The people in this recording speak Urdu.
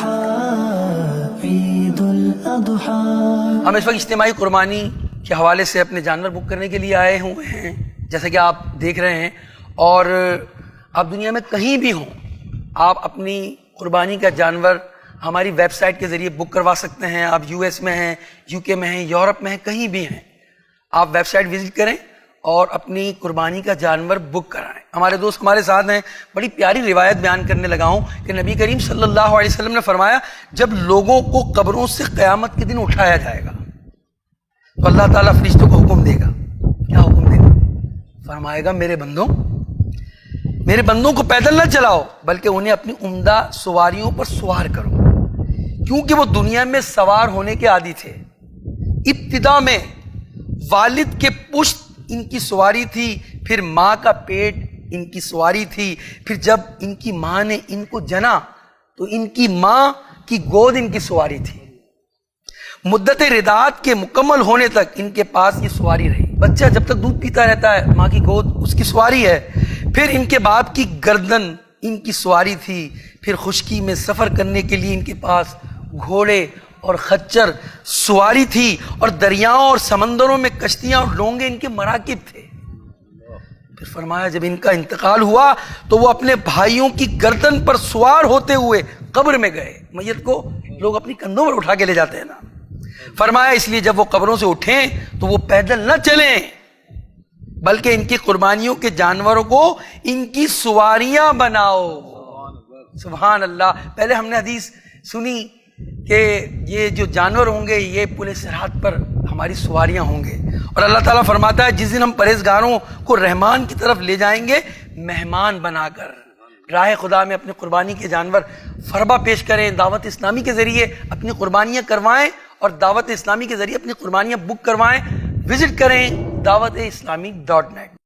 عید الاضحیٰ۔ ہم اس وقت اجتماعی قربانی کے حوالے سے اپنے جانور بک کرنے کے لیے آئے ہوئے ہیں، جیسا کہ آپ دیکھ رہے ہیں، اور آپ دنیا میں کہیں بھی ہوں، آپ اپنی قربانی کا جانور ہماری ویب سائٹ کے ذریعے بک کروا سکتے ہیں۔ آپ یو ایس میں ہیں، یو کے میں ہیں، یورپ میں ہیں، کہیں بھی ہیں، آپ ویب سائٹ وزٹ کریں اور اپنی قربانی کا جانور بک کرائیں۔ ہمارے دوست ہمارے ساتھ ہیں، بڑی پیاری روایت بیان کرنے لگا ہوں کہ نبی کریم صلی اللہ علیہ وسلم نے فرمایا جب لوگوں کو قبروں سے قیامت کے دن اٹھایا جائے گا تو اللہ تعالیٰ فرشتوں کو حکم دے گا۔ کیا حکم دے گا؟ فرمائے گا میرے بندوں کو پیدل نہ چلاؤ بلکہ انہیں اپنی عمدہ سواریوں پر سوار کرو، کیونکہ وہ دنیا میں سوار ہونے کے عادی تھے۔ ابتدا میں والد کے پشت ان کی سواری تھی، پھر ماں کا پیٹ ان کی سواری تھی، پھر جب ان کی ماں نے ان کو جنا تو ان کی ماں کی گود ان کی سواری تھی۔ مدت رضاعت کے مکمل ہونے تک ان کے پاس یہ سواری رہی۔ بچہ جب تک دودھ پیتا رہتا ہے ماں کی گود اس کی سواری ہے، پھر ان کے باپ کی گردن ان کی سواری تھی، پھر خشکی میں سفر کرنے کے لیے ان کے پاس گھوڑے اور خچر سواری تھی، اور دریاؤں اور سمندروں میں کشتیاں اور ڈونگے ان کے مراکب تھے۔ پھر فرمایا جب ان کا انتقال ہوا تو وہ اپنے بھائیوں کی گردن پر سوار ہوتے ہوئے قبر میں گئے۔ میت کو لوگ اپنی کندھوں پر اٹھا کے لے جاتے ہیں نا، فرمایا اس لیے جب وہ قبروں سے اٹھیں تو وہ پیدل نہ چلیں بلکہ ان کی قربانیوں کے جانوروں کو ان کی سواریاں بناؤ۔ سبحان اللہ۔ پہلے ہم نے حدیث سنی کہ یہ جو جانور ہوں گے یہ پل صراط پر ہماری سواریاں ہوں گے، اور اللہ تعالیٰ فرماتا ہے جس دن ہم پرہیزگاروں کو رحمان کی طرف لے جائیں گے مہمان بنا کر، راہ خدا میں اپنی قربانی کے جانور فربہ پیش کریں، دعوت اسلامی کے ذریعے اپنی قربانیاں کروائیں، اور دعوت اسلامی کے ذریعے اپنی قربانیاں بک کروائیں۔ وزٹ کریں دعوت اسلامی.net۔